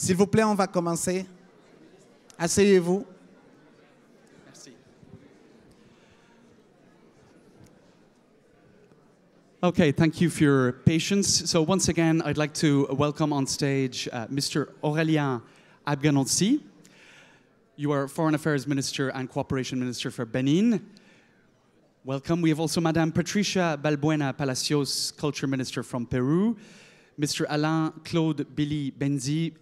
S'il vous plaît, on va commencer. Asseyez-vous. Merci. Okay, thank you for your patience. So once again, I'd like to welcome on stage Mr. Aurélien Abganonsi. You are Foreign Affairs Minister and Cooperation Minister for Benin. Welcome. We have also Madame Patricia Balbuena Palacios, Culture Minister from Peru. Mr. Alain Claude Billy Benzi,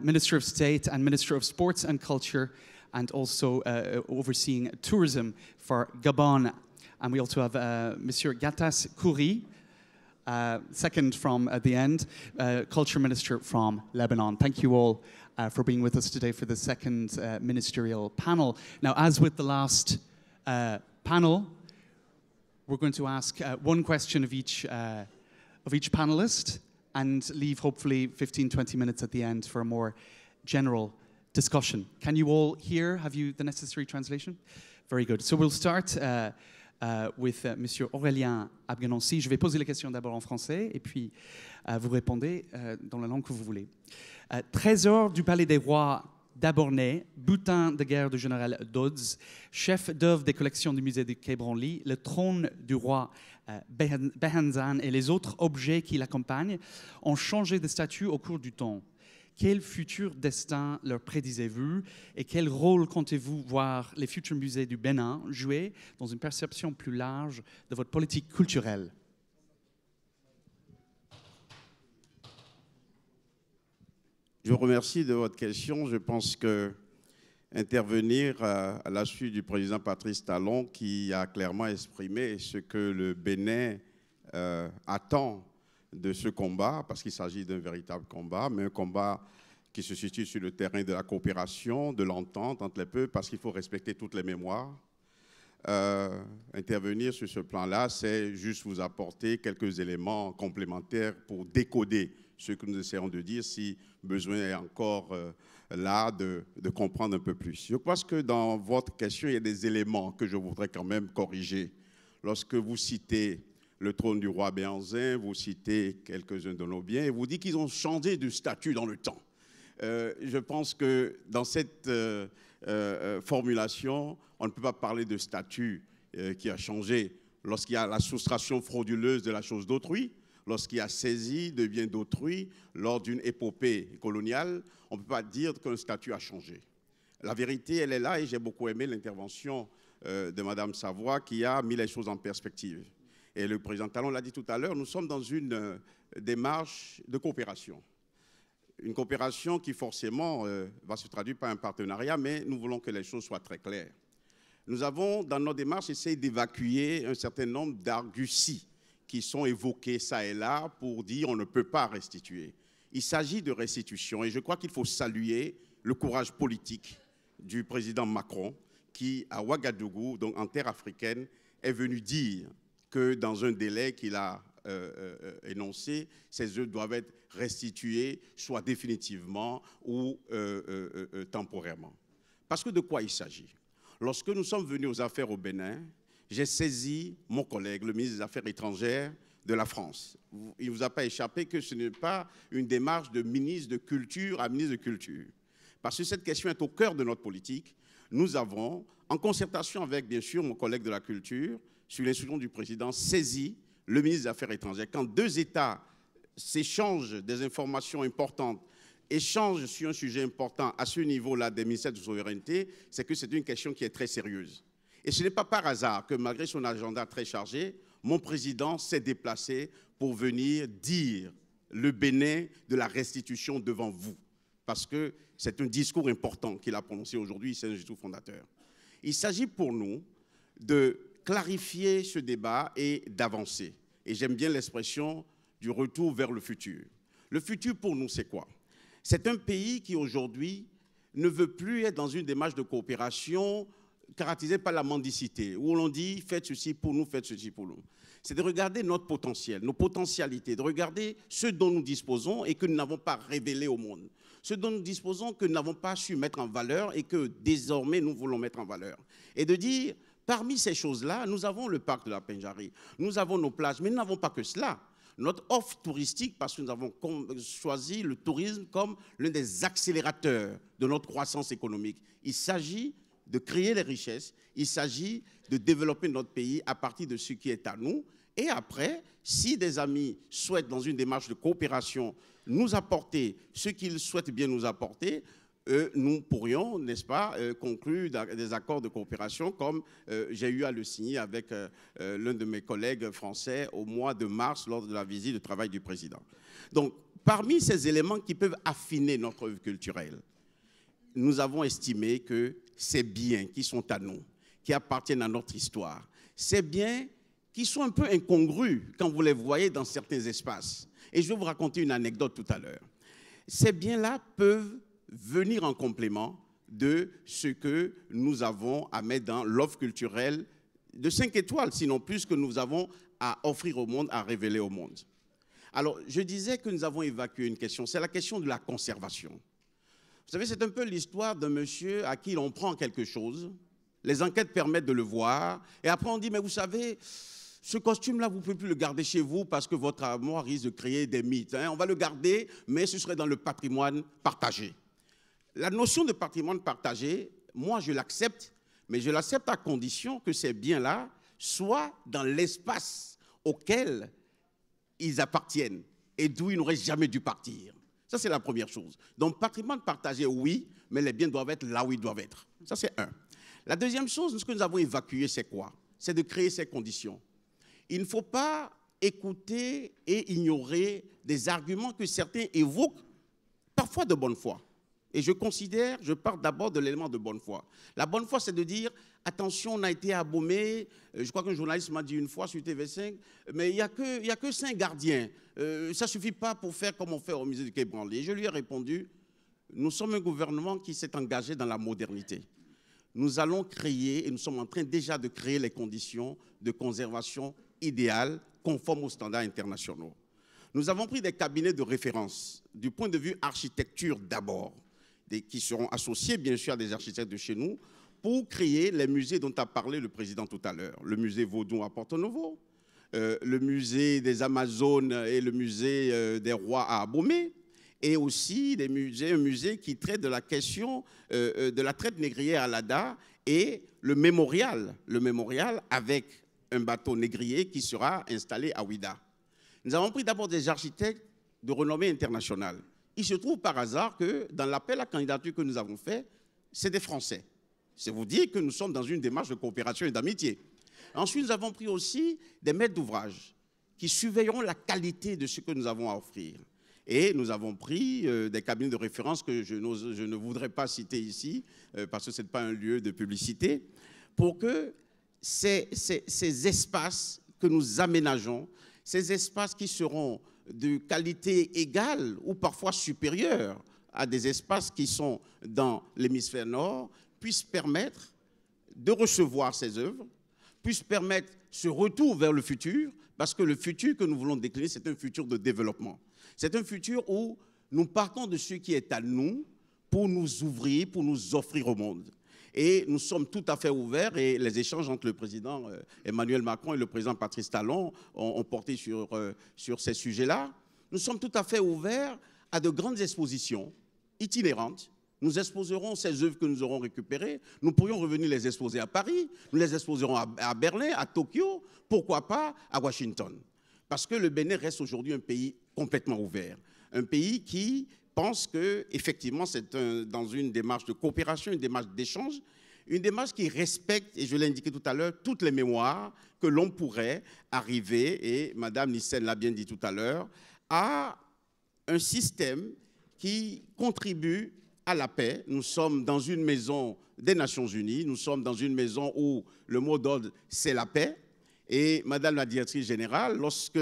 Minister of State and Minister of Sports and Culture, and also overseeing tourism for Gabon. And we also have Monsieur Gattas Kouri, second from the end, Culture Minister from Lebanon. Thank you all for being with us today for the second ministerial panel. Now, as with the last panel, we're going to ask one question of each panelist and leave hopefully 15-20 minutes at the end for a more general discussion. Can you all hear? Have you the necessary translation? Very good. So we'll start with Monsieur Aurélien Abganonsi. Je vais poser les questions d'abord en français et puis vous répondez dans la langue que vous voulez. Trésor du Palais des Rois d'Abornay, butin de guerre du général Dodds, chef d'œuvre des collections du musée du Quai Branly, le trône du roi Behenzan et les autres objets qui l'accompagnent ont changé de statut au cours du temps. Quel futur destin leur prédisez-vous et quel rôle comptez-vous voir les futurs musées du Bénin jouer dans une perception plus large de votre politique culturelle? Je vous remercie de votre question. Je pense que intervenir à la suite du président Patrice Talon qui a clairement exprimé ce que le Bénin attend de ce combat, parce qu'il s'agit d'un véritable combat, mais un combat qui se situe sur le terrain de la coopération, de l'entente entre les peuples, parce qu'il faut respecter toutes les mémoires. Intervenir sur ce plan-là, c'est juste vous apporter quelques éléments complémentaires pour décoder ce que nous essayons de dire, si besoin est encore là de comprendre un peu plus. Je pense que dans votre question, il y a des éléments que je voudrais quand même corriger. Lorsque vous citez le trône du roi Béhanzin, vous citez quelques-uns de nos biens, et vous dites qu'ils ont changé de statut dans le temps. Je pense que dans cette formulation, on ne peut pas parler de statut qui a changé lorsqu'il y a la soustraction frauduleuse de la chose d'autrui, lorsqu'il y a saisie de biens d'autrui lors d'une épopée coloniale. On ne peut pas dire qu'un statut a changé. La vérité, elle est là, et j'ai beaucoup aimé l'intervention de Mme Savoie qui a mis les choses en perspective. Et le président Talon l'a dit tout à l'heure, nous sommes dans une démarche de coopération. Une coopération qui forcément va se traduire par un partenariat, mais nous voulons que les choses soient très claires. Nous avons, dans nos démarches, essayé d'évacuer un certain nombre d'arguties qui sont évoqués ça et là pour dire on ne peut pas restituer. Il s'agit de restitution et je crois qu'il faut saluer le courage politique du président Macron qui, à Ouagadougou, donc en terre africaine, est venu dire que dans un délai qu'il a énoncé, ces œuvres doivent être restituées, soit définitivement ou temporairement. Parce que de quoi il s'agit? Lorsque nous sommes venus aux affaires au Bénin, j'ai saisi mon collègue, le ministre des Affaires étrangères de la France. Il ne vous a pas échappé que ce n'est pas une démarche de ministre de Culture à ministre de Culture. Parce que cette question est au cœur de notre politique. Nous avons, en concertation avec, bien sûr, mon collègue de la Culture, sur l'instruction du président, saisi le ministre des Affaires étrangères. Quand deux États s'échangent des informations importantes, échangent sur un sujet important à ce niveau-là des ministères de souveraineté, c'est que c'est une question qui est très sérieuse. Et ce n'est pas par hasard que malgré son agenda très chargé, mon président s'est déplacé pour venir dire le Bénin de la restitution devant vous. Parce que c'est un discours important qu'il a prononcé aujourd'hui, c'est un discours fondateur. Il s'agit pour nous de clarifier ce débat et d'avancer. Et j'aime bien l'expression du retour vers le futur. Le futur pour nous, c'est quoi? C'est un pays qui aujourd'hui ne veut plus être dans une démarche de coopération caractérisée par la mendicité, où l'on dit faites ceci pour nous, faites ceci pour nous. C'est de regarder notre potentiel, nos potentialités, de regarder ce dont nous disposons et que nous n'avons pas révélé au monde. Ce dont nous disposons que nous n'avons pas su mettre en valeur et que désormais nous voulons mettre en valeur. Et de dire, parmi ces choses-là, nous avons le parc de la Pendjari, nous avons nos plages, mais nous n'avons pas que cela. notre offre touristique, parce que nous avons choisi le tourisme comme l'un des accélérateurs de notre croissance économique. Il s'agit de créer les richesses, il s'agit de développer notre pays à partir de ce qui est à nous. Et après, si des amis souhaitent, dans une démarche de coopération, nous apporter ce qu'ils souhaitent bien nous apporter, nous pourrions, n'est-ce pas, conclure des accords de coopération comme j'ai eu à le signer avec l'un de mes collègues français au mois de mars lors de la visite de travail du président. Donc, parmi ces éléments qui peuvent affiner notre œuvre culturelle, nous avons estimé que ces biens qui sont à nous, qui appartiennent à notre histoire, ces biens qui sont un peu incongrus quand vous les voyez dans certains espaces. Et je vais vous raconter une anecdote tout à l'heure. Ces biens-là peuvent venir en complément de ce que nous avons à mettre dans l'offre culturelle de 5 étoiles, sinon plus, que nous avons à offrir au monde, à révéler au monde. Alors, je disais que nous avons évacué une question, c'est la question de la conservation. Vous savez, c'est un peu l'histoire d'un monsieur à qui l'on prend quelque chose, les enquêtes permettent de le voir, et après on dit, mais vous savez, ce costume-là, vous ne pouvez plus le garder chez vous parce que votre armoire risque de créer des mythes. On va le garder, mais ce serait dans le patrimoine partagé. La notion de patrimoine partagé, moi je l'accepte, mais je l'accepte à condition que ces biens-là soient dans l'espace auquel ils appartiennent et d'où ils n'auraient jamais dû partir. Ça, c'est la première chose. Donc, patrimoine partagé, oui, mais les biens doivent être là où ils doivent être. Ça, c'est un. La deuxième chose, ce que nous avons évacué, c'est quoi? C'est de créer ces conditions. Il ne faut pas écouter et ignorer des arguments que certains évoquent, parfois de bonne foi. Et je pars d'abord de l'élément de bonne foi. La bonne foi, c'est de dire, attention, on a été abommé. Je crois qu'un journaliste m'a dit une fois sur TV5, mais il n'y a que 5 gardiens. Ça ne suffit pas pour faire comme on fait au musée du Quai Branly. Et je lui ai répondu, nous sommes un gouvernement qui s'est engagé dans la modernité. Nous allons créer, et nous sommes en train déjà de créer les conditions de conservation idéales, conformes aux standards internationaux. Nous avons pris des cabinets de référence, du point de vue architecture d'abord, qui seront associés bien sûr à des architectes de chez nous, pour créer les musées dont a parlé le président tout à l'heure. Le musée Vaudon à Porto-Novo, le musée des Amazones et le musée des Rois à Abomey, et aussi un musée qui traite de la question de la traite négrière à l'Ada, et le mémorial avec un bateau négrier qui sera installé à Ouida. Nous avons pris d'abord des architectes de renommée internationale. Il se trouve par hasard que dans l'appel à candidature que nous avons fait, c'est des Français. C'est vous dire que nous sommes dans une démarche de coopération et d'amitié. Ensuite, nous avons pris aussi des maîtres d'ouvrage qui surveilleront la qualité de ce que nous avons à offrir. Et nous avons pris des cabinets de référence que je ne voudrais pas citer ici, parce que ce n'est pas un lieu de publicité, pour que ces espaces que nous aménageons, ces espaces qui seront de qualité égale ou parfois supérieure à des espaces qui sont dans l'hémisphère nord, puissent permettre de recevoir ces œuvres, puissent permettre ce retour vers le futur, parce que le futur que nous voulons décliner, c'est un futur de développement. C'est un futur où nous partons de ce qui est à nous pour nous ouvrir, pour nous offrir au monde. Et nous sommes tout à fait ouverts, et les échanges entre le président Emmanuel Macron et le président Patrice Talon ont porté sur ces sujets-là. Nous sommes tout à fait ouverts à de grandes expositions itinérantes. Nous exposerons ces œuvres que nous aurons récupérées. Nous pourrions revenir les exposer à Paris, nous les exposerons à Berlin, à Tokyo, pourquoi pas à Washington. Parce que le Bénin reste aujourd'hui un pays complètement ouvert, un pays qui pense qu'effectivement, c'est dans une démarche de coopération, une démarche d'échange, une démarche qui respecte, et je l'ai indiqué tout à l'heure, toutes les mémoires que l'on pourrait arriver, et Mme Nissen l'a bien dit tout à l'heure, à un système qui contribue à la paix. Nous sommes dans une maison des Nations Unies, nous sommes dans une maison où le mot d'ordre, c'est la paix. Et Madame la directrice générale, lorsque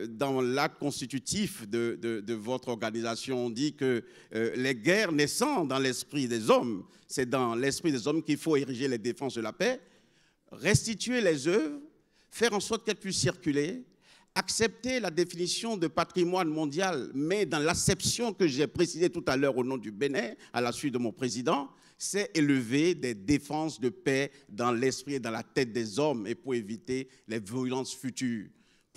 dans l'acte constitutif de votre organisation, on dit que les guerres naissant dans l'esprit des hommes, c'est dans l'esprit des hommes qu'il faut ériger les défenses de la paix, restituer les œuvres, faire en sorte qu'elles puissent circuler, accepter la définition de patrimoine mondial, mais dans l'acception que j'ai précisée tout à l'heure au nom du Bénin, à la suite de mon président, c'est élever des défenses de paix dans l'esprit et dans la tête des hommes et pour éviter les violences futures.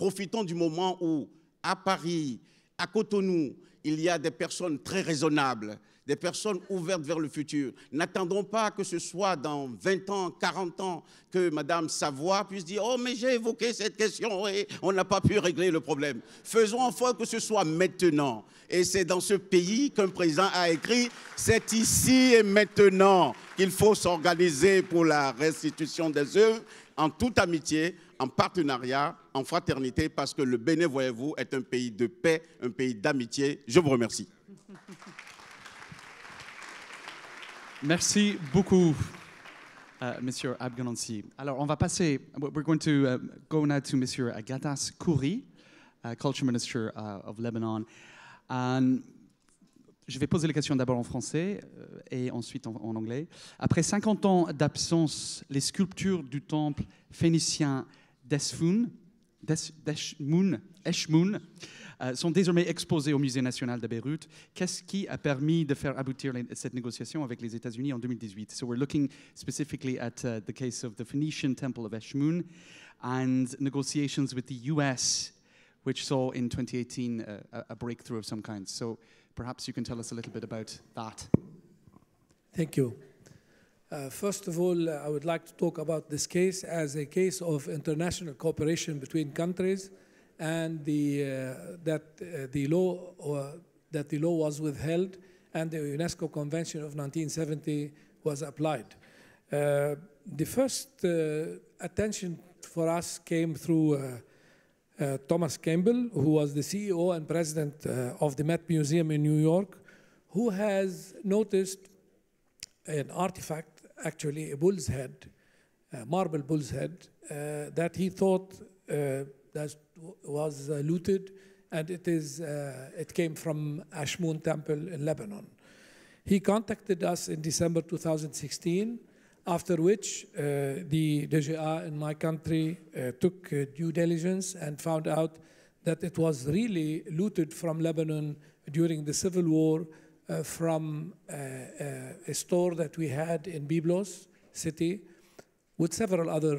Profitons du moment où, à Paris, à Cotonou, il y a des personnes très raisonnables, des personnes ouvertes vers le futur. N'attendons pas que ce soit dans 20 ans, 40 ans, que Mme Savoie puisse dire « Oh, mais j'ai évoqué cette question et on n'a pas pu régler le problème ». Faisons en sorte que ce soit maintenant. Et c'est dans ce pays qu'un président a écrit « C'est ici et maintenant qu'il faut s'organiser pour la restitution des œuvres en toute amitié, en partenariat, en fraternité, parce que le Bénin, voyez-vous, est un pays de paix, un pays d'amitié. Je vous remercie. Merci beaucoup, Monsieur Abganansi. Alors, on va passer, we're going to go now to Monsieur Gatas Kouri, Culture Minister of Lebanon. Je vais poser les questions d'abord en français et ensuite en anglais. Après 50 ans d'absence, les sculptures du temple phénicien d'Eshmoun sont désormais exposées au Musée national de Beyrouth. Qu'est-ce qui a permis de faire aboutir cette négociation avec les États-Unis en 2018? So we're looking specifically at the case of the Phoenician temple of Eshmoun and negotiations with the US, which saw in 2018 a breakthrough of some kind. So perhaps you can tell us a little bit about that. Thank you. First of all, I would like to talk about this case as a case of international cooperation between countries, and that the law was withheld, and the UNESCO Convention of 1970 was applied. The first attention for us came through Thomas Campbell, who was the CEO and president of the Met Museum in New York, who has noticed an artifact, actually a bull's head, a marble bull's head, that he thought that was looted, and it came from Eshmoun Temple in Lebanon. He contacted us in December 2016, after which the DGA in my country took due diligence and found out that it was really looted from Lebanon during the civil war from a store that we had in Byblos city with several other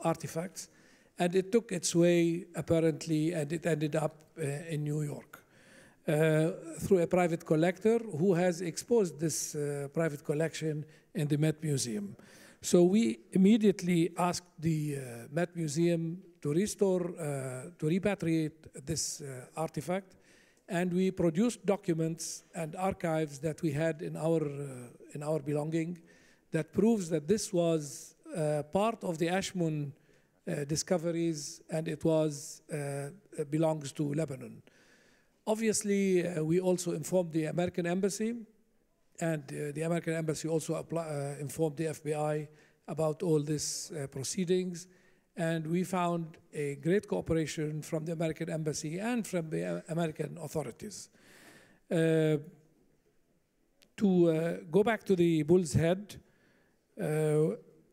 artifacts, and it took its way apparently, and it ended up in New York through a private collector who has exposed this private collection in the Met Museum. So we immediately asked the Met Museum to restore, to repatriate this artifact, and we produced documents and archives that we had in our belonging that proves that this was part of the Eshmoun discoveries, and it belongs to Lebanon. Obviously, we also informed the American Embassy, and the American Embassy also informed the FBI about all these proceedings, and we found a great cooperation from the American Embassy and from the American authorities. To go back to the bull's head,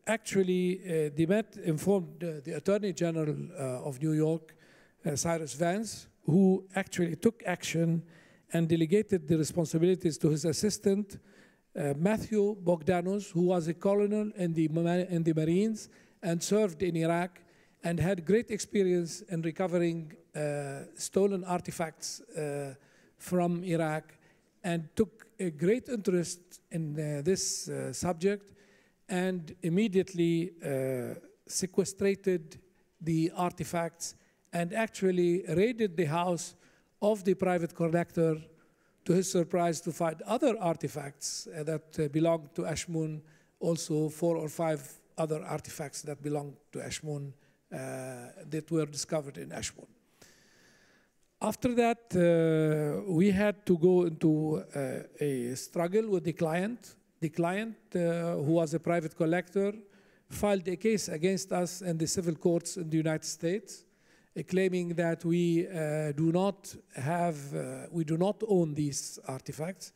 actually, the Met informed the Attorney General of New York, Cyrus Vance, who actually took action and delegated the responsibilities to his assistant, Matthew Bogdanos, who was a colonel in the Marines and served in Iraq and had great experience in recovering stolen artifacts from Iraq, and took a great interest in this subject, and immediately sequestrated the artifacts and actually raided the house of the private collector, to his surprise to find other artifacts that belonged to Eshmoun, also 4 or 5 other artifacts that belonged to Eshmoun that were discovered in Eshmoun. After that, we had to go into a struggle with the client. The client, who was a private collector, filed a case against us in the civil courts in the United States, claiming that we do not own these artifacts.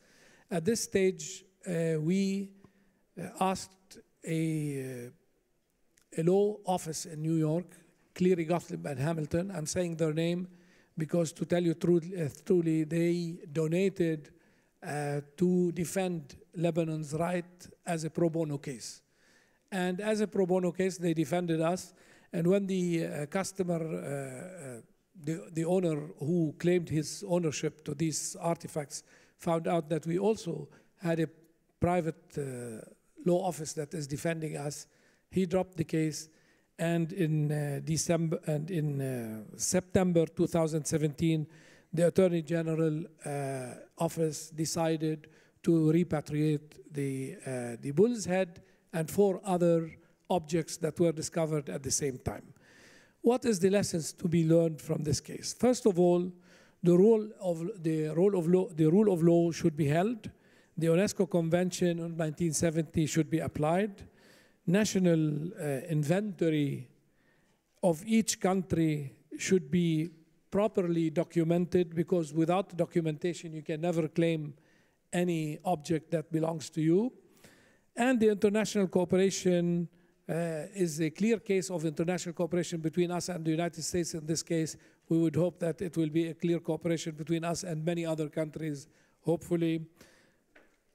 At this stage, we asked a law office in New York, Cleary, Gottlieb, and Hamilton. I'm saying their name because, to tell you truly, they donated to defend Lebanon's right as a pro bono case. And as a pro bono case, they defended us. And when the customer, the owner who claimed his ownership to these artifacts found out that we also had a private law office that is defending us, he dropped the case. And in September 2017, the Attorney General office decided to repatriate the bull's head and 4 other objects that were discovered at the same time. What is the lessons to be learned from this case? First of all, the rule of law should be held. The UNESCO Convention of 1970 should be applied. National inventory of each country should be properly documented, because without documentation you can never claim any object that belongs to you. And the international cooperation is a clear case of international cooperation between us and the United States. In this case, we would hope that it will be a clear cooperation between us and many other countries, hopefully.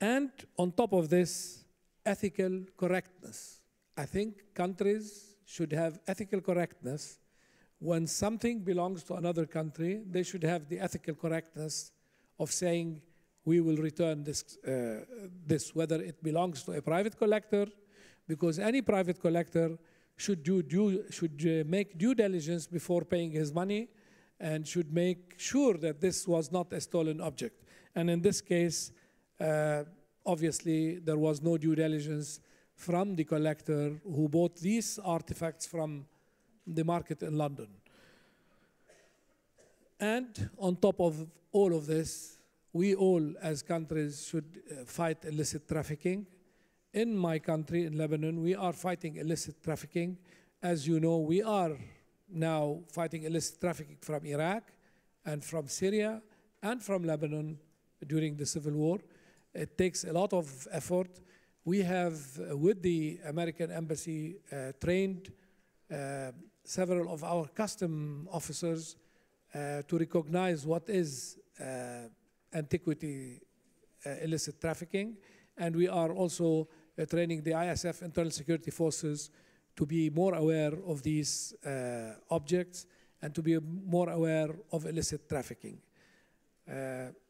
And on top of this, ethical correctness. I think countries should have ethical correctness. When something belongs to another country, they should have the ethical correctness of saying, we will return this, whether it belongs to a private collector, because any private collector should make due diligence before paying his money, and should make sure that this was not a stolen object. And in this case, obviously, there was no due diligence from the collector who bought these artifacts from the market in London. And on top of all of this, we all as countries should fight illicit trafficking. In my country, in Lebanon, we are fighting illicit trafficking. As you know, we are now fighting illicit trafficking from Iraq and from Syria and from Lebanon during the civil war. It takes a lot of effort. We have, with the American Embassy, trained several of our custom officers to recognize what is antiquity illicit trafficking. And we are also training the ISF Internal Security Forces to be more aware of these objects and to be more aware of illicit trafficking.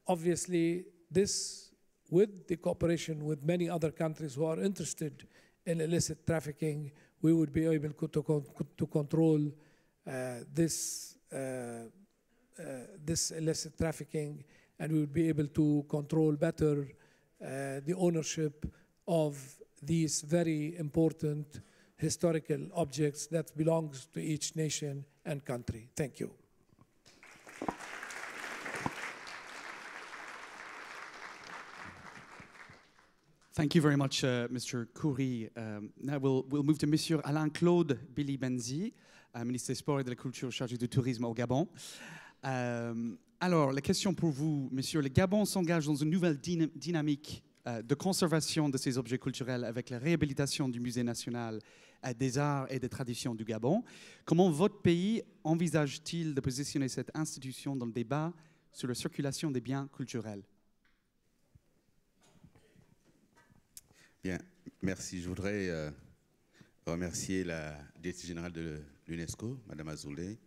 Obviously, this, with the cooperation with many other countries who are interested in illicit trafficking, we would be able to control this illicit trafficking, and we would be able to control better the ownership of these very important historical objects that belongs to each nation and country. Thank you. Thank you very much, Mr. Khoury. Now we'll move to Monsieur Alain-Claude Bilibenzi, ministre des Sports et de la Culture chargé du tourisme au Gabon. Alors, la question pour vous, monsieur, le Gabon s'engage dans une nouvelle dynamique de conservation de ces objets culturels avec la réhabilitation du Musée national des arts et des traditions du Gabon. Comment votre pays envisage-t-il de positionner cette institution dans le débat sur la circulation des biens culturels? Bien, merci. Je voudrais remercier la directrice générale de l'UNESCO, Madame Azoulay,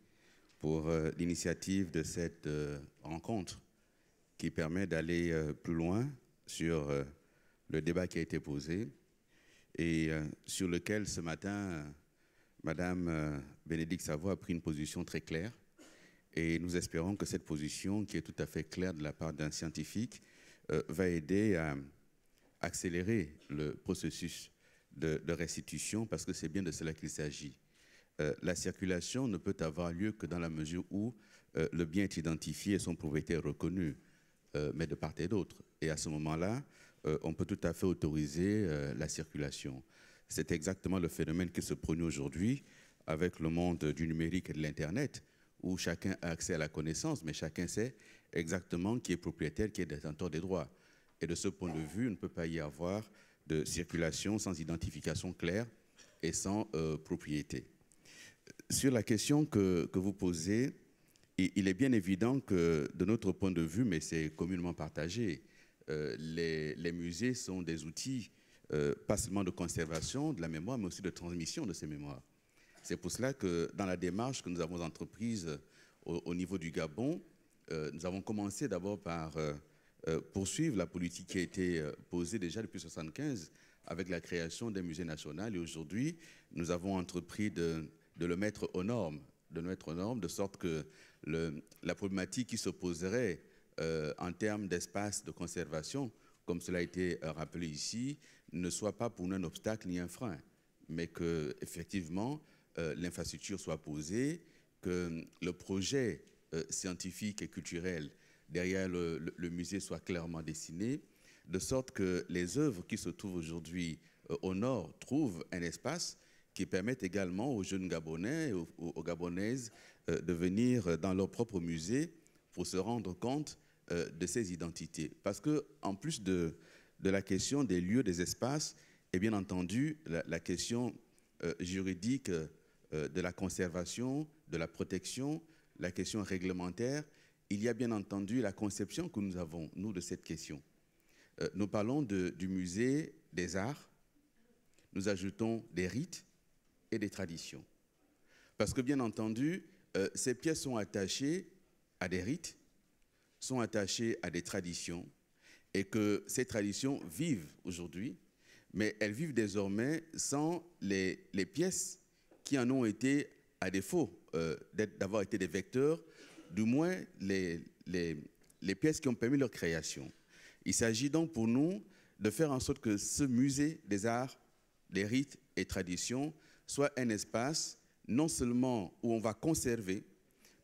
pour l'initiative de cette rencontre qui permet d'aller plus loin sur le débat qui a été posé et sur lequel ce matin, Madame Bénédicte Savoie a pris une position très claire. Et nous espérons que cette position, qui est tout à fait claire de la part d'un scientifique, va aider à accélérer le processus de restitution, parce que c'est bien de cela qu'il s'agit. La circulation ne peut avoir lieu que dans la mesure où le bien est identifié et son propriétaire reconnu, mais de part et d'autre. Et à ce moment-là, on peut tout à fait autoriser la circulation. C'est exactement le phénomène qui se produit aujourd'hui avec le monde du numérique et de l'Internet, où chacun a accès à la connaissance, mais chacun sait exactement qui est propriétaire, qui est détenteur des droits. Et de ce point de vue, il ne peut pas y avoir de circulation sans identification claire et sans propriété. Sur la question que vous posez, il est bien évident que de notre point de vue, mais c'est communément partagé, les musées sont des outils pas seulement de conservation de la mémoire, mais aussi de transmission de ces mémoires. C'est pour cela que dans la démarche que nous avons entreprise au niveau du Gabon, nous avons commencé d'abord par poursuivre la politique qui a été posée déjà depuis 1975 avec la création d'un musée national. Et aujourd'hui, nous avons entrepris de le mettre aux normes, de sorte que la problématique qui se poserait en termes d'espace de conservation, comme cela a été rappelé ici, ne soit pas pour nous un obstacle ni un frein, mais que effectivement l'infrastructure soit posée, que le projet scientifique et culturel derrière le musée soit clairement dessiné, de sorte que les œuvres qui se trouvent aujourd'hui au nord trouvent un espace qui permette également aux jeunes Gabonais et aux Gabonaises de venir dans leur propre musée pour se rendre compte de ces identités. Parce qu'en plus de la question des lieux, des espaces, et bien entendu la question juridique de la conservation, de la protection, la question réglementaire, il y a bien entendu la conception que nous avons, nous, de cette question. Nous parlons du musée des arts, nous ajoutons des rites et des traditions. Parce que bien entendu, ces pièces sont attachées à des rites, sont attachées à des traditions, et que ces traditions vivent aujourd'hui, mais elles vivent désormais sans les pièces qui en ont été, à défaut d'avoir été des vecteurs, du moins les pièces qui ont permis leur création. Il s'agit donc pour nous de faire en sorte que ce musée des arts, des rites et traditions soit un espace non seulement où on va conserver,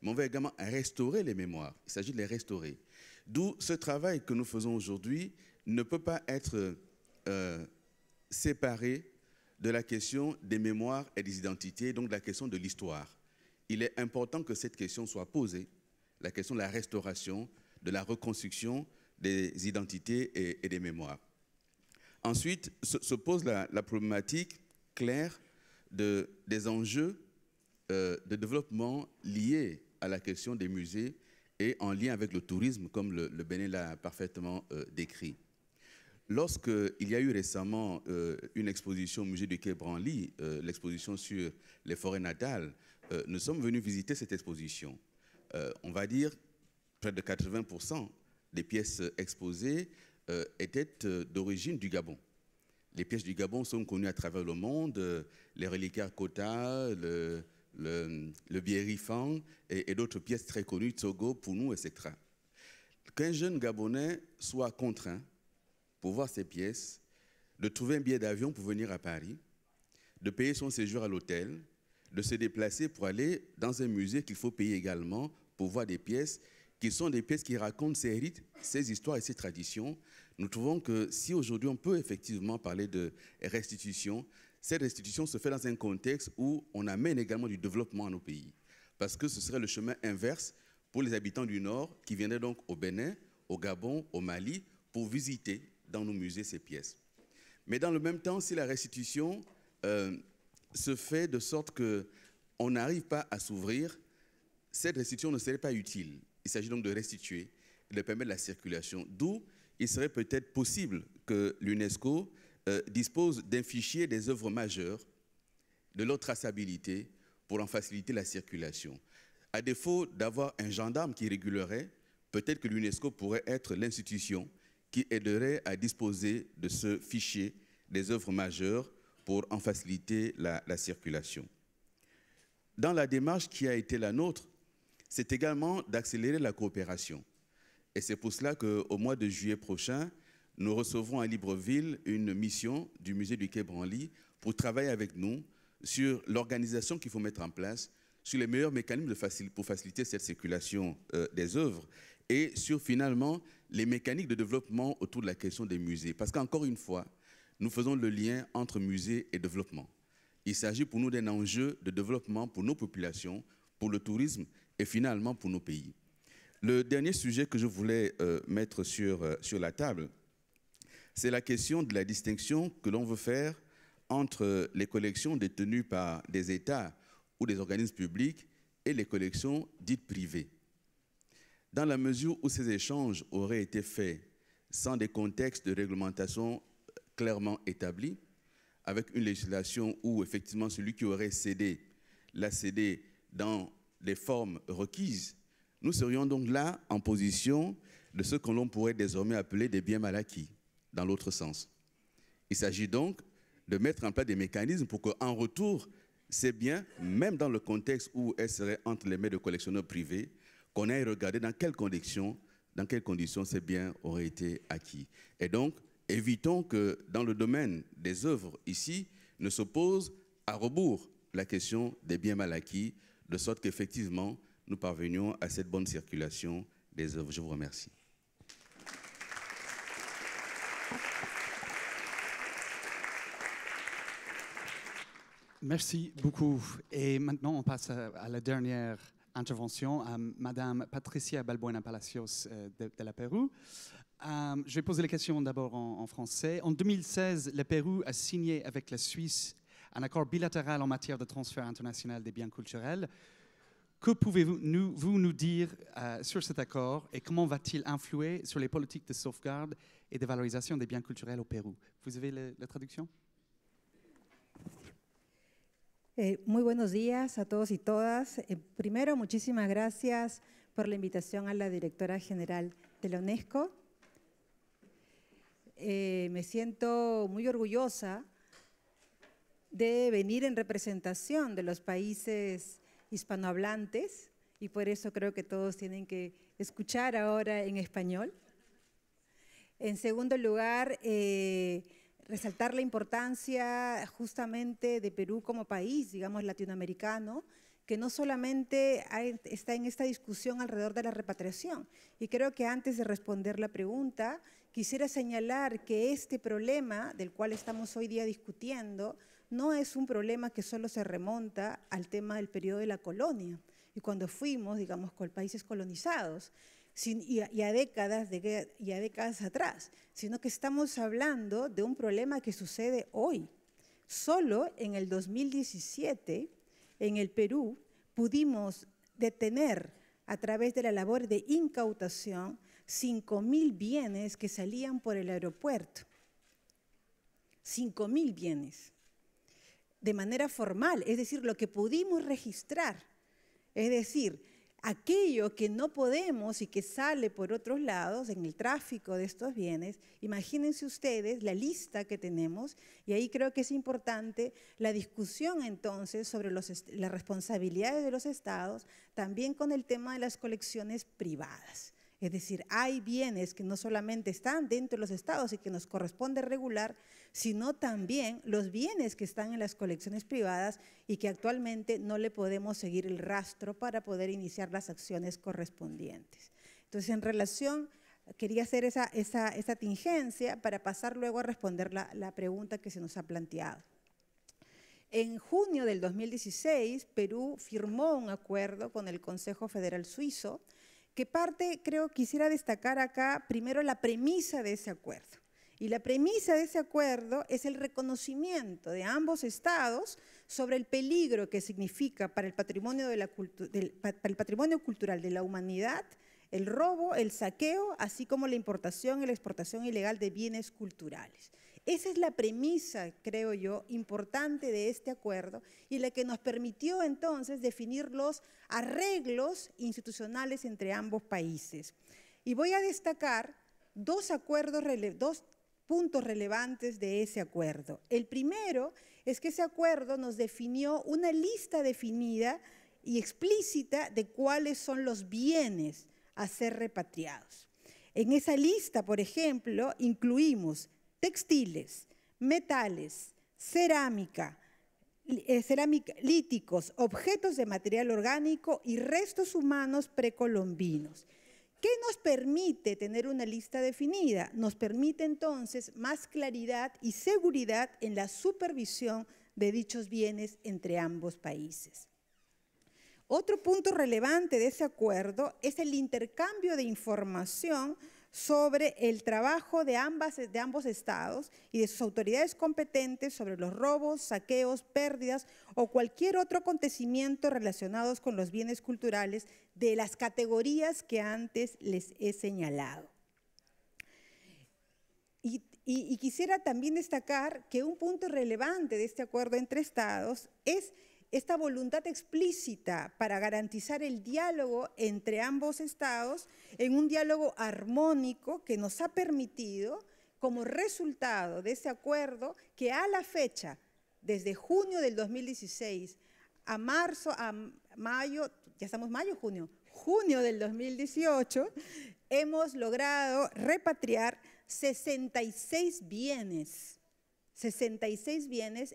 mais on va également restaurer les mémoires. Il s'agit de les restaurer. D'où ce travail que nous faisons aujourd'hui ne peut pas être séparé de la question des mémoires et des identités, donc de la question de l'histoire. Il est important que cette question soit posée, la question de la restauration, de la reconstruction des identités et des mémoires. Ensuite, se pose la problématique claire des enjeux de développement liés à la question des musées et en lien avec le tourisme, comme le Bénin l'a parfaitement décrit. Lorsqu'il y a eu récemment une exposition au musée du Quai Branly, l'exposition sur les forêts natales, nous sommes venus visiter cette exposition. On va dire près de 80% des pièces exposées étaient d'origine du Gabon. Les pièces du Gabon sont connues à travers le monde, les reliquaires Kota, le Biérifang et d'autres pièces très connues, Tsogo, Pounou, etc. Qu'un jeune Gabonais soit contraint, pour voir ces pièces, de trouver un billet d'avion pour venir à Paris, de payer son séjour à l'hôtel, de se déplacer pour aller dans un musée qu'il faut payer également pour voir des pièces qui sont des pièces qui racontent ces rites, ces histoires et ces traditions. Nous trouvons que si aujourd'hui on peut effectivement parler de restitution, cette restitution se fait dans un contexte où on amène également du développement à nos pays. Parce que ce serait le chemin inverse pour les habitants du Nord qui viendraient donc au Bénin, au Gabon, au Mali, pour visiter dans nos musées ces pièces. Mais dans le même temps, si la restitution se fait de sorte qu'on n'arrive pas à s'ouvrir, cette restitution ne serait pas utile. Il s'agit donc de restituer, de permettre la circulation. D'où il serait peut-être possible que l'UNESCO dispose d'un fichier des œuvres majeures, de leur traçabilité, pour en faciliter la circulation. À défaut d'avoir un gendarme qui régulerait, peut-être que l'UNESCO pourrait être l'institution qui aiderait à disposer de ce fichier des œuvres majeures pour en faciliter la circulation. Dans la démarche qui a été la nôtre, c'est également d'accélérer la coopération. Et c'est pour cela qu'au mois de juillet prochain, nous recevrons à Libreville une mission du musée du Quai Branly pour travailler avec nous sur l'organisation qu'il faut mettre en place, sur les meilleurs mécanismes pour faciliter cette circulation des œuvres et sur finalement les mécaniques de développement autour de la question des musées. Parce qu'encore une fois, nous faisons le lien entre musée et développement. Il s'agit pour nous d'un enjeu de développement pour nos populations, pour le tourisme et finalement pour nos pays. Le dernier sujet que je voulais mettre sur la table, c'est la question de la distinction que l'on veut faire entre les collections détenues par des États ou des organismes publics et les collections dites privées. Dans la mesure où ces échanges auraient été faits sans des contextes de réglementation clairement établis, avec une législation où effectivement celui qui aurait cédé la céder dans des formes requises, nous serions donc là en position de ce que l'on pourrait désormais appeler des biens mal acquis, dans l'autre sens. Il s'agit donc de mettre en place des mécanismes pour qu'en retour, ces biens, même dans le contexte où elles seraient entre les mains de collectionneurs privés, qu'on aille regarder dans quelles conditions ces biens auraient été acquis. Et donc, évitons que dans le domaine des œuvres ici, ne se pose à rebours la question des biens mal acquis, de sorte qu'effectivement, nous parvenions à cette bonne circulation des œuvres. Je vous remercie. Merci beaucoup. Et maintenant, on passe à la dernière intervention, à Madame Patricia Balbuena Palacios de la Pérou. Je vais poser les questions d'abord en français. En 2016, le Pérou a signé avec la Suisse un accord bilatéral en matière de transfert international des biens culturels. Que pouvez-vous nous dire sur cet accord et comment va-t-il influer sur les politiques de sauvegarde et de valorisation des biens culturels au Pérou? Vous avez la traduction? Muy buenos días a todos y todas. Primero, muchísimas gracias por la invitación a la directora general de la UNESCO. Me siento muy orgullosa de venir en representación de los países hispanohablantes y por eso creo que todos tienen que escuchar ahora en español. En segundo lugar, resaltar la importancia justamente de Perú como país, digamos, latinoamericano, que no solamente está en esta discusión alrededor de la repatriación. Y creo que antes de responder la pregunta, quisiera señalar que este problema del cual estamos hoy día discutiendo no es un problema que solo se remonta al tema del periodo de la colonia y cuando fuimos, digamos, con países colonizados, y a décadas atrás, sino que estamos hablando de un problema que sucede hoy. Solo en el 2017, en el Perú, pudimos detener a través de la labor de incautación 5.000 bienes que salían por el aeropuerto. 5.000 bienes, de manera formal, es decir, lo que pudimos registrar, es decir, aquello que no podemos y que sale por otros lados en el tráfico de estos bienes, imagínense ustedes la lista que tenemos, y ahí creo que es importante la discusión entonces sobre las responsabilidades de los estados, también con el tema de las colecciones privadas. Es decir, hay bienes que no solamente están dentro de los estados y que nos corresponde regular, sino también los bienes que están en las colecciones privadas y que actualmente no le podemos seguir el rastro para poder iniciar las acciones correspondientes. Entonces, en relación, quería hacer esa tingencia para pasar luego a responder la pregunta que se nos ha planteado. En junio del 2016, Perú firmó un acuerdo con el Consejo Federal Suizo que quisiera destacar acá primero la premisa de ese acuerdo. Y la premisa de ese acuerdo es el reconocimiento de ambos estados sobre el peligro que significa para el patrimonio, para el patrimonio cultural de la humanidad el robo, el saqueo, así como la importación y la exportación ilegal de bienes culturales. Esa es la premisa, creo yo, importante de este acuerdo y la que nos permitió entonces definir los arreglos institucionales entre ambos países. Y voy a destacar dos puntos relevantes de ese acuerdo. El primero es que ese acuerdo nos definió una lista definida y explícita de cuáles son los bienes a ser repatriados. En esa lista, por ejemplo, incluimos textiles, metales, cerámica, líticos, objetos de material orgánico y restos humanos precolombinos. ¿Qué nos permite tener una lista definida? Nos permite entonces más claridad y seguridad en la supervisión de dichos bienes entre ambos países. Otro punto relevante de ese acuerdo es el intercambio de información sobre el trabajo de ambos estados y de sus autoridades competentes sobre los robos, saqueos, pérdidas o cualquier otro acontecimiento relacionados con los bienes culturales de las categorías que antes les he señalado. Y quisiera también destacar que un punto relevante de este acuerdo entre estados es esta voluntad explícita para garantizar el diálogo entre ambos estados en un diálogo armónico que nos ha permitido, como resultado de ese acuerdo, que a la fecha, desde junio del 2016 a mayo, ya estamos junio del 2018, hemos logrado repatriar 66 bienes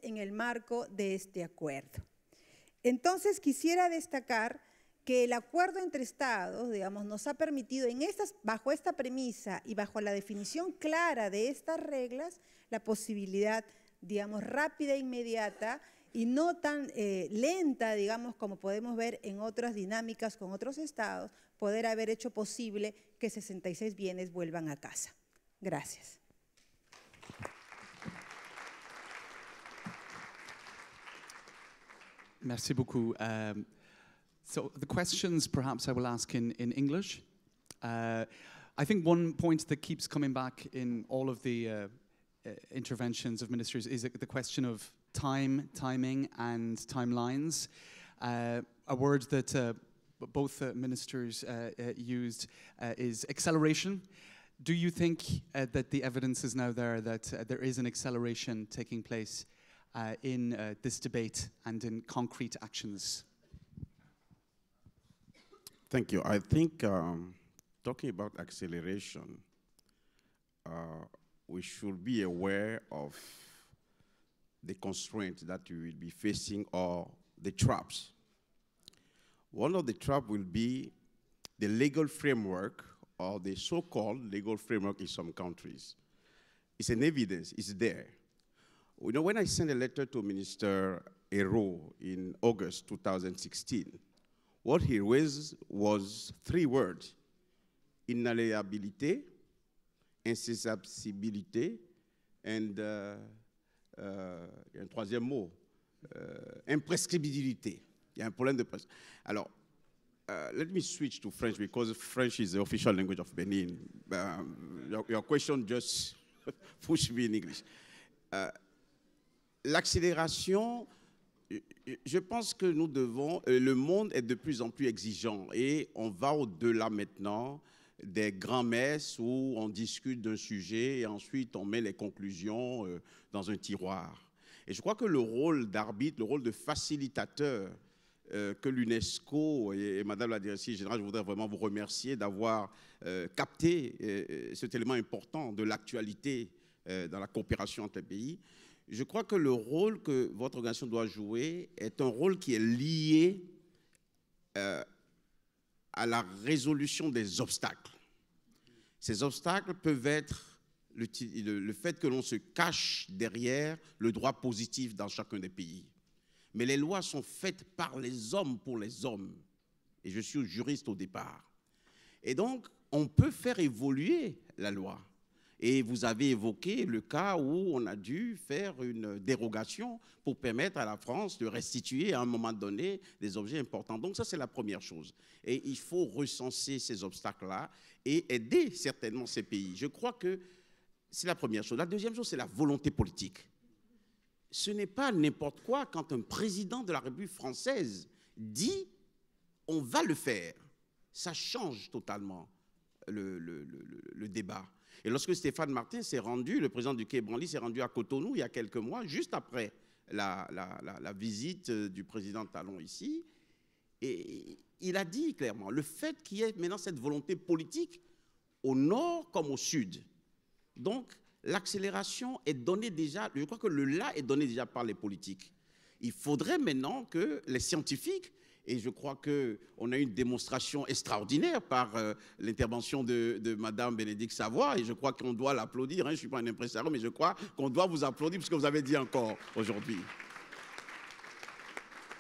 en el marco de este acuerdo. Entonces, quisiera destacar que el acuerdo entre estados, digamos, nos ha permitido bajo esta premisa y bajo la definición clara de estas reglas, la posibilidad, digamos, rápida e inmediata y no tan lenta, digamos, como podemos ver en otras dinámicas con otros estados, poder haber hecho posible que 66 bienes vuelvan a casa. Gracias. Merci beaucoup. So the questions, perhaps I will ask in English. I think one point that keeps coming back in all of the interventions of ministers is the question of timing, and timelines. A word that both ministers used is acceleration. Do you think that the evidence is now there that there is an acceleration taking place in this debate and in concrete actions? Thank you. I think talking about acceleration, we should be aware of the constraints that we will be facing or the traps. One of the traps will be the legal framework or the so-called legal framework in some countries. It's an evidence, it's there. You know, when I sent a letter to Minister Hérault in August 2016, what he raised was 3 words: inalienabilité, incessabilité, and un troisième mot, imprescriptibilité. Il y a un problème de presse. Alors, let me switch to French because French is the official language of Benin. Your question just pushed me in English. L'accélération, je pense que nous devons, le monde est de plus en plus exigeant et on va au-delà maintenant des grands-messes où on discute d'un sujet et ensuite on met les conclusions dans un tiroir. Et je crois que le rôle d'arbitre, le rôle de facilitateur que l'UNESCO et Madame la Directrice Générale, je voudrais vraiment vous remercier d'avoir capté cet élément important de l'actualité dans la coopération entre les pays. Je crois que le rôle que votre organisation doit jouer est un rôle qui est lié à la résolution des obstacles. Ces obstacles peuvent être le fait que l'on se cache derrière le droit positif dans chacun des pays. Mais les lois sont faites par les hommes pour les hommes. Et je suis juriste au départ. Et donc, on peut faire évoluer la loi. Et vous avez évoqué le cas où on a dû faire une dérogation pour permettre à la France de restituer à un moment donné des objets importants. Donc ça, c'est la première chose. Et il faut recenser ces obstacles-là et aider certainement ces pays. Je crois que c'est la première chose. La deuxième chose, c'est la volonté politique. Ce n'est pas n'importe quoi quand un président de la République française dit « on va le faire ». Ça change totalement le débat. Et lorsque Stéphane Martin s'est rendu, le président du Quai Branly s'est rendu à Cotonou il y a quelques mois, juste après la visite du président Talon ici, et il a dit clairement, le fait qu'il y ait maintenant cette volonté politique au nord comme au sud, donc l'accélération est donnée déjà, je crois que le là est donné déjà par les politiques. Il faudrait maintenant que les scientifiques, et je crois qu'on a eu une démonstration extraordinaire par l'intervention de Madame Bénédicte Savoie, et je crois qu'on doit l'applaudir, hein, je ne suis pas un impresario, mais je crois qu'on doit vous applaudir pour ce que vous avez dit encore aujourd'hui.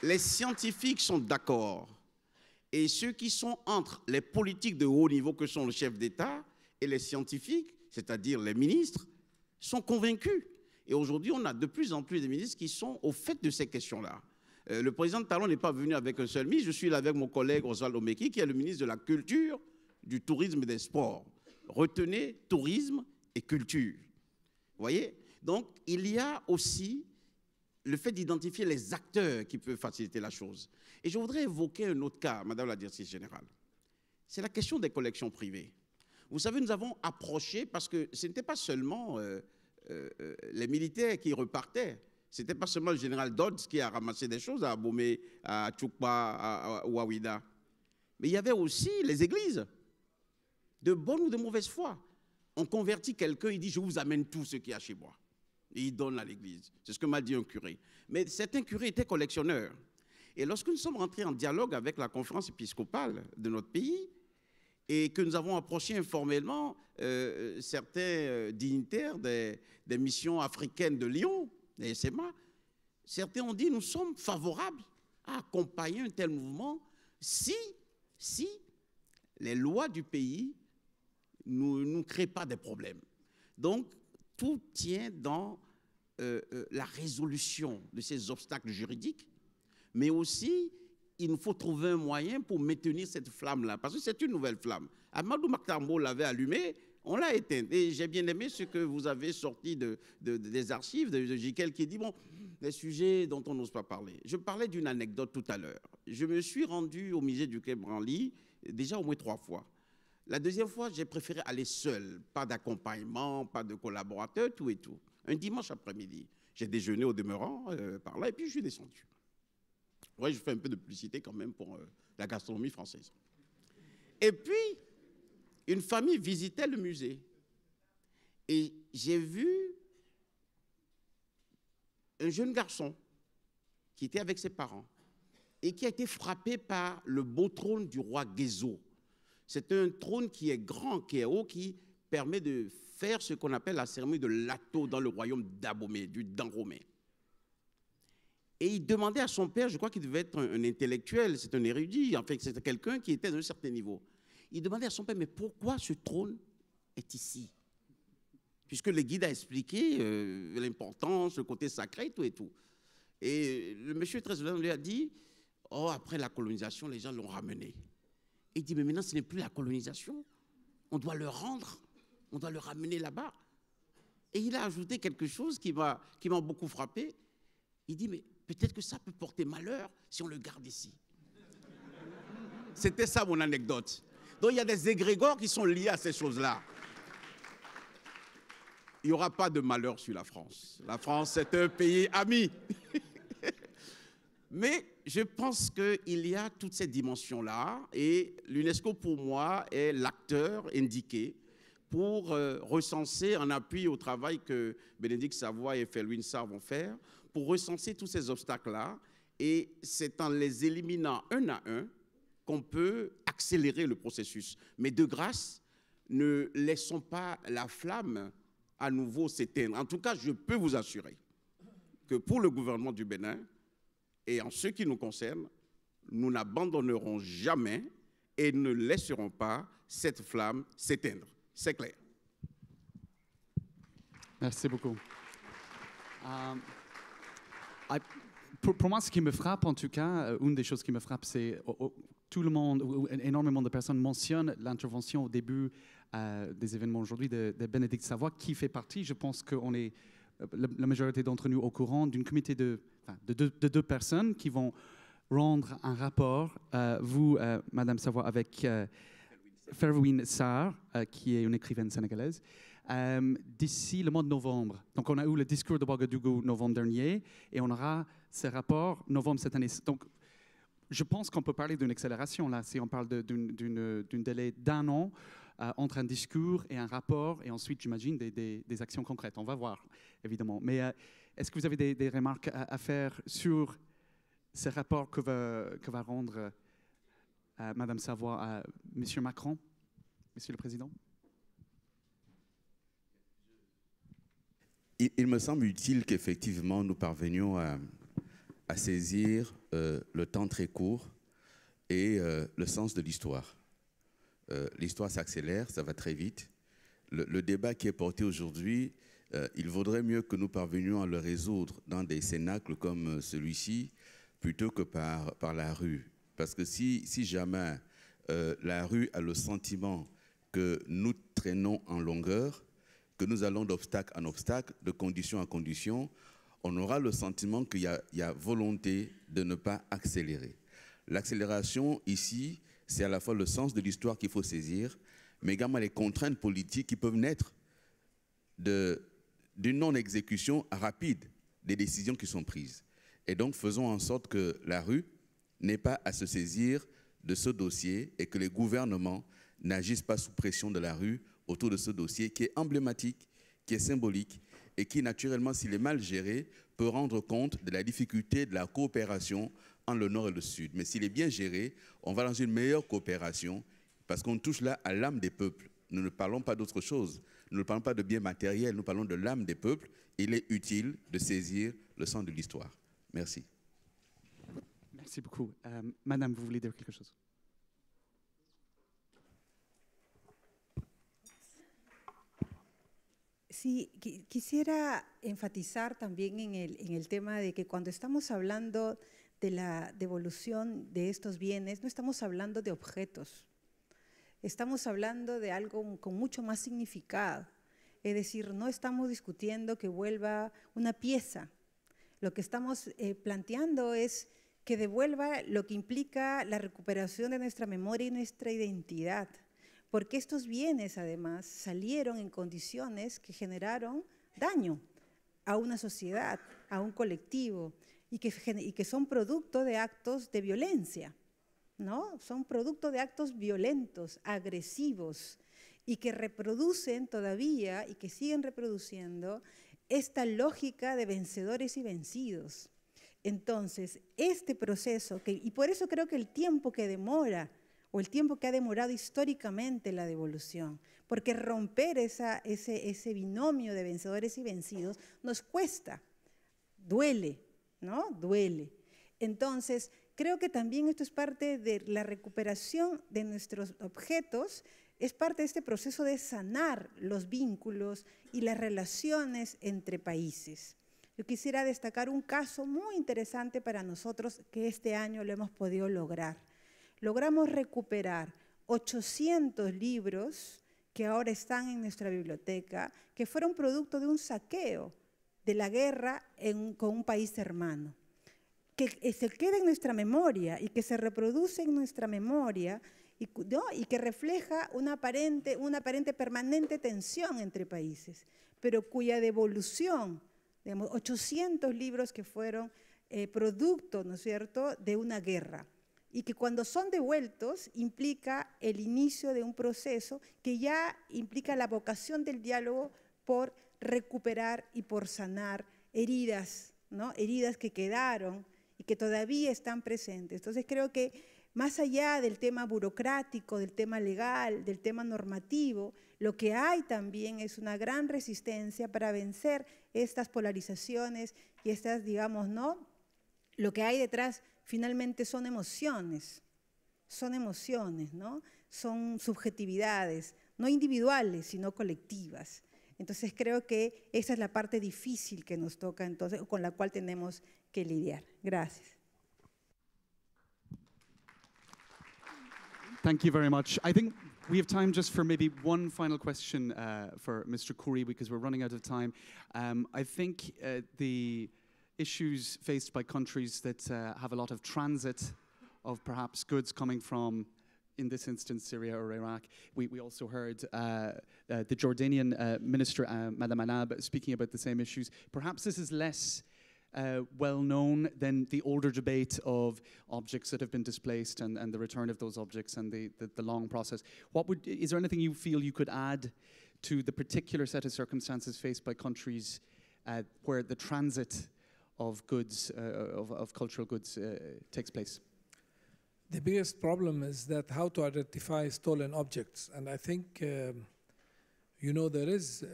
Les scientifiques sont d'accord, et ceux qui sont entre les politiques de haut niveau que sont le chef d'État et les scientifiques, c'est-à-dire les ministres, sont convaincus. Et aujourd'hui, on a de plus en plus de ministres qui sont au fait de ces questions-là. Le président Talon n'est pas venu avec un seul ministre, je suis là avec mon collègue Oswald Omeki, qui est le ministre de la Culture, du Tourisme et des Sports. Retenez tourisme et culture. Vous voyez? Donc, il y a aussi le fait d'identifier les acteurs qui peuvent faciliter la chose. Et je voudrais évoquer un autre cas, Madame la Directrice Générale. C'est la question des collections privées. Vous savez, nous avons approché, parce que ce n'était pas seulement les militaires qui repartaient, ce n'était pas seulement le général Dodds qui a ramassé des choses à Abomey, à Tchoukpa, à Ouawida, mais il y avait aussi les églises, de bonne ou de mauvaise foi. On convertit quelqu'un, il dit « je vous amène tout ce qu'il y a chez moi ». Et il donne à l'église. C'est ce que m'a dit un curé. Mais certains curés étaient collectionneurs. Et lorsque nous sommes rentrés en dialogue avec la conférence épiscopale de notre pays, et que nous avons approché informellement certains dignitaires des missions africaines de Lyon, des SMA, certains ont dit « nous sommes favorables à accompagner un tel mouvement si les lois du pays ne nous créent pas des problèmes ». Donc, tout tient dans la résolution de ces obstacles juridiques, mais aussi, il nous faut trouver un moyen pour maintenir cette flamme-là, parce que c'est une nouvelle flamme. Amadou Makhtarmbo l'avait allumée, on l'a éteinte. Et j'ai bien aimé ce que vous avez sorti des archives de Jiquel qui dit, bon, les sujets dont on n'ose pas parler. Je parlais d'une anecdote tout à l'heure. Je me suis rendu au musée du Quai Branly déjà au moins 3 fois. La deuxième fois, j'ai préféré aller seul, pas d'accompagnement, pas de collaborateur, tout et tout. Un dimanche après-midi, j'ai déjeuné au demeurant par là et puis je suis descendu. Ouais, je fais un peu de publicité quand même pour la gastronomie française. Et puis, une famille visitait le musée et j'ai vu un jeune garçon qui était avec ses parents et qui a été frappé par le beau trône du roi Guézo. C'est un trône qui est grand, qui est haut, qui permet de faire ce qu'on appelle la cérémonie de l'Ato dans le royaume d'Abomey, du Danromé. Et il demandait à son père, je crois qu'il devait être un intellectuel, c'est un érudit, en fait, c'était quelqu'un qui était d'un certain niveau. Il demandait à son père, mais pourquoi ce trône est ici? Puisque le guide a expliqué l'importance, le côté sacré, tout et tout. Et le monsieur très honnête lui a dit, oh, après la colonisation, les gens l'ont ramené. Il dit, mais maintenant, ce n'est plus la colonisation. On doit le rendre, on doit le ramener là-bas. Et il a ajouté quelque chose qui m'a beaucoup frappé. Il dit, mais peut-être que ça peut porter malheur si on le garde ici. C'était ça mon anecdote. Donc il y a des égrégores qui sont liés à ces choses-là. Il n'y aura pas de malheur sur la France. La France, c'est un pays ami. Mais je pense qu'il y a toutes ces dimensions-là et l'UNESCO, pour moi, est l'acteur indiqué pour recenser, en appui au travail que Bénédicte Savoie et Felwine Sarr vont faire, pour recenser tous ces obstacles-là. Et c'est en les éliminant un à un qu'on peut accélérer le processus. Mais de grâce, ne laissons pas la flamme à nouveau s'éteindre. En tout cas, je peux vous assurer que pour le gouvernement du Bénin, et en ce qui nous concerne, nous n'abandonnerons jamais et ne laisserons pas cette flamme s'éteindre. C'est clair. Merci beaucoup. Pour moi, ce qui me frappe, en tout cas, une des choses qui me frappe, c'est tout le monde, énormément de personnes mentionnent l'intervention au début des événements aujourd'hui de Bénédicte Savoie, qui fait partie, je pense qu'on est, la majorité d'entre nous, au courant d'une comité de 2 personnes qui vont rendre un rapport, vous, Madame Savoie, avec Felwine Sarr, qui est une écrivaine sénégalaise, d'ici le mois de novembre. Donc, on a eu le discours de Ouagadougou novembre dernier et on aura ce rapport novembre cette année. Donc, je pense qu'on peut parler d'une accélération, là, si on parle d'un délai d'1 an entre un discours et un rapport, et ensuite, j'imagine, des actions concrètes. On va voir, évidemment. Mais est-ce que vous avez des remarques à faire sur ce rapport que va rendre Madame Savoie à Monsieur Macron, Monsieur le Président? Il me semble utile qu'effectivement nous parvenions à saisir le temps très court et le sens de l'histoire. L'histoire s'accélère, ça va très vite. Le débat qui est porté aujourd'hui, il vaudrait mieux que nous parvenions à le résoudre dans des cénacles comme celui-ci plutôt que par la rue. Parce que si jamais la rue a le sentiment que nous traînons en longueur, que nous allons d'obstacle en obstacle, de condition en condition, on aura le sentiment qu'il y a volonté de ne pas accélérer. L'accélération ici, c'est à la fois le sens de l'histoire qu'il faut saisir, mais également les contraintes politiques qui peuvent naître d'une non-exécution rapide des décisions qui sont prises. Et donc, faisons en sorte que la rue n'ait pas à se saisir de ce dossier et que les gouvernements n'agissent pas sous pression de la rue autour de ce dossier qui est emblématique, qui est symbolique et qui, naturellement, s'il est mal géré, peut rendre compte de la difficulté de la coopération entre le Nord et le Sud. Mais s'il est bien géré, on va dans une meilleure coopération parce qu'on touche là à l'âme des peuples. Nous ne parlons pas d'autre chose. Nous ne parlons pas de biens matériels, nous parlons de l'âme des peuples. Il est utile de saisir le sens de l'histoire. Merci. Merci beaucoup. Madame, vous voulez dire quelque chose? Sí, quisiera enfatizar también en el tema de que cuando estamos hablando de la devolución de estos bienes, no estamos hablando de objetos, estamos hablando de algo con mucho más significado. Es decir, no estamos discutiendo que vuelva una pieza. Lo que estamos planteando es que devuelva lo que implica la recuperación de nuestra memoria y nuestra identidad. Porque estos bienes, además, salieron en condiciones que generaron daño a una sociedad, a un colectivo, y que son producto de actos de violencia, ¿no? Son producto de actos violentos, agresivos, y que reproducen todavía, y que siguen reproduciendo, esta lógica de vencedores y vencidos. Entonces, este proceso, y por eso creo que el tiempo que demora, o el tiempo que ha demorado históricamente la devolución, porque romper ese binomio de vencedores y vencidos nos cuesta, duele, ¿no? Duele. Entonces, creo que también esto es parte de la recuperación de nuestros objetos, es parte de este proceso de sanar los vínculos y las relaciones entre países. Yo quisiera destacar un caso muy interesante para nosotros que este año lo hemos podido lograr. Logramos recuperar 800 libros que ahora están en nuestra biblioteca, que fueron producto de un saqueo de la guerra con un país hermano, que se queda en nuestra memoria y que se reproduce en nuestra memoria y que refleja una aparente permanente tensión entre países, pero cuya devolución, digamos, 800 libros que fueron producto, ¿no es cierto?, de una guerra, y que cuando son devueltos implica el inicio de un proceso que ya implica la vocación del diálogo por recuperar y por sanar heridas, ¿no? Heridas que quedaron y que todavía están presentes. Entonces creo que más allá del tema burocrático, del tema legal, del tema normativo, lo que hay también es una gran resistencia para vencer estas polarizaciones y estas, digamos, ¿no? Lo que hay detrás finalmente son emociones, ¿no? Son subjetividades, no individuales, sino colectivas. Entonces creo que esa es la parte difícil que nos toca entonces, con la cual tenemos que lidiar. Gracias. Thank you very much. I think we have time just for maybe one final question for Mr. Khoury, because we're running out of time. I think the issues faced by countries that have a lot of transit of perhaps goods coming from, in this instance, Syria or Iraq. We also heard the Jordanian minister, Madam Anab, speaking about the same issues. Perhaps this is less well known than the older debate of objects that have been displaced and the return of those objects and the long process. Is there anything you feel you could add to the particular set of circumstances faced by countries where the transit of goods, of cultural goods, takes place? The biggest problem is that how to identify stolen objects. And I think, you know, there is,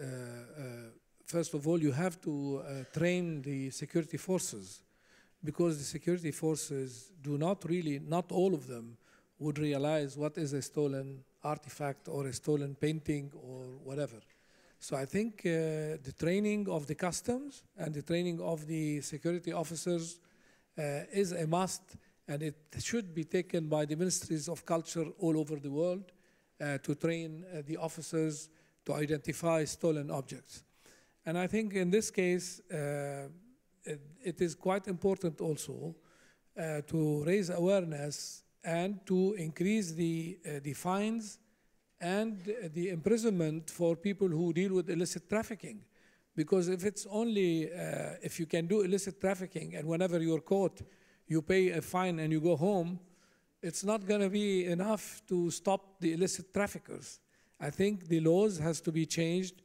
first of all, you have to train the security forces, because the security forces do not really, not all of them, would realize what is a stolen artifact or a stolen painting or whatever. So I think the training of the customs and the training of the security officers is a must, and it should be taken by the ministries of culture all over the world to train the officers to identify stolen objects. And I think in this case, it is quite important also to raise awareness and to increase the fines and the imprisonment for people who deal with illicit trafficking. Because if it's only, if you can do illicit trafficking and whenever you're caught, you pay a fine and you go home, it's not going to be enough to stop the illicit traffickers. I think the laws has to be changed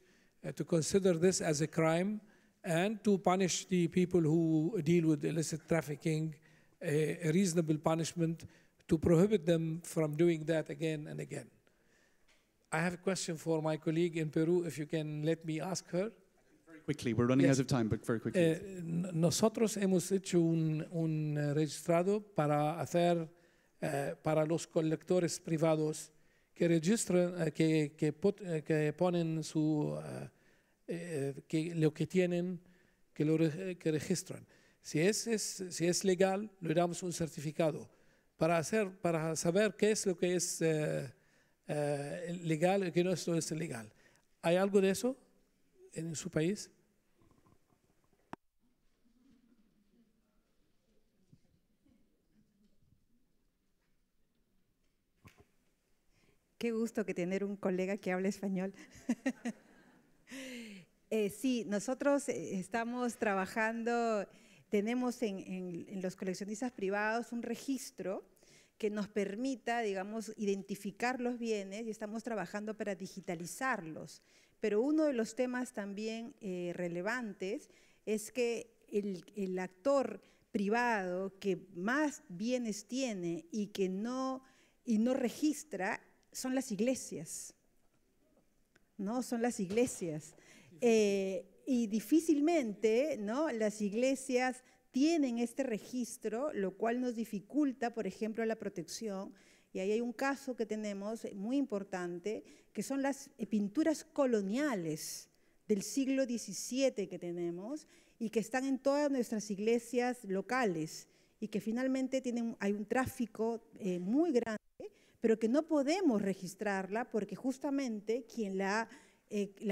to consider this as a crime and to punish the people who deal with illicit trafficking a reasonable punishment to prohibit them from doing that again and again. I have a question for my colleague in Peru, if you can let me ask her. Very quickly, we're running out of time, but very quickly. Nosotros hemos hecho un registrado para hacer para los colectores privados que registran, que ponen su que lo que tienen, que registran. Si es legal, le damos un certificado para saber qué es lo que es legal y qué no es ilegal. ¿Hay algo de eso en su país? Qué gusto que tener un colega que habla español. Sí, nosotros estamos trabajando, tenemos en los coleccionistas privados un registro que nos permita, digamos, identificar los bienes y estamos trabajando para digitalizarlos. Pero uno de los temas también relevantes es que el actor privado que más bienes tiene y que no registra son las iglesias, ¿no? Son las iglesias. Y difícilmente, ¿no?, las iglesias tienen este registro, lo cual nos dificulta, por ejemplo, la protección. Y ahí hay un caso que tenemos muy importante, que son las pinturas coloniales del siglo XVII que tenemos y que están en todas nuestras iglesias locales y que finalmente hay un tráfico muy grande, pero que no podemos registrarla porque justamente quien la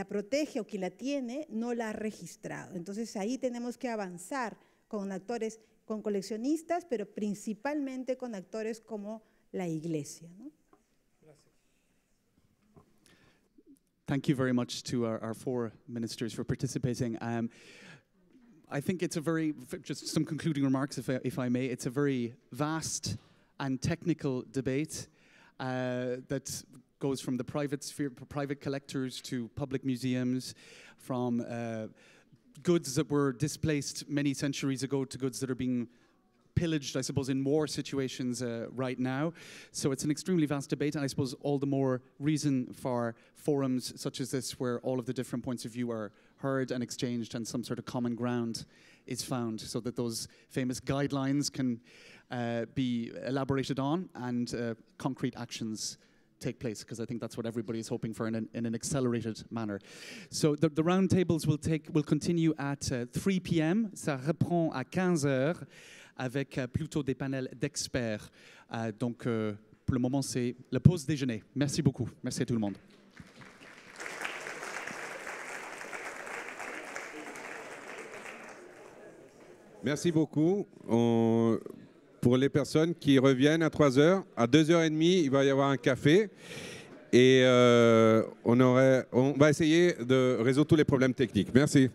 protege o quien la tiene no la ha registrado. Entonces ahí tenemos que avanzar con actores, con coleccionistas, pero principalmente con actores como la iglesia, ¿no? Thank you very much to our four ministers for participating. I think it's just some concluding remarks, if I may. It's a very vast and technical debate that goes from the private sphere, private collectors to public museums, from goods that were displaced many centuries ago to goods that are being pillaged, I suppose, in war situations right now. So it's an extremely vast debate, and I suppose all the more reason for forums such as this, where all of the different points of view are heard and exchanged and some sort of common ground is found, so that those famous guidelines can be elaborated on and concrete actions take place, because I think that's what everybody is hoping for in an accelerated manner. So the roundtables will continue at 3 p.m. Ça reprend à 15 heures avec plutôt des panels d'experts. Donc pour le moment, c'est la pause déjeuner. Merci beaucoup. Merci à tout le monde. Merci beaucoup. Pour les personnes qui reviennent à 3 heures, à 2h30, il va y avoir un café. Et on va essayer de résoudre tous les problèmes techniques. Merci.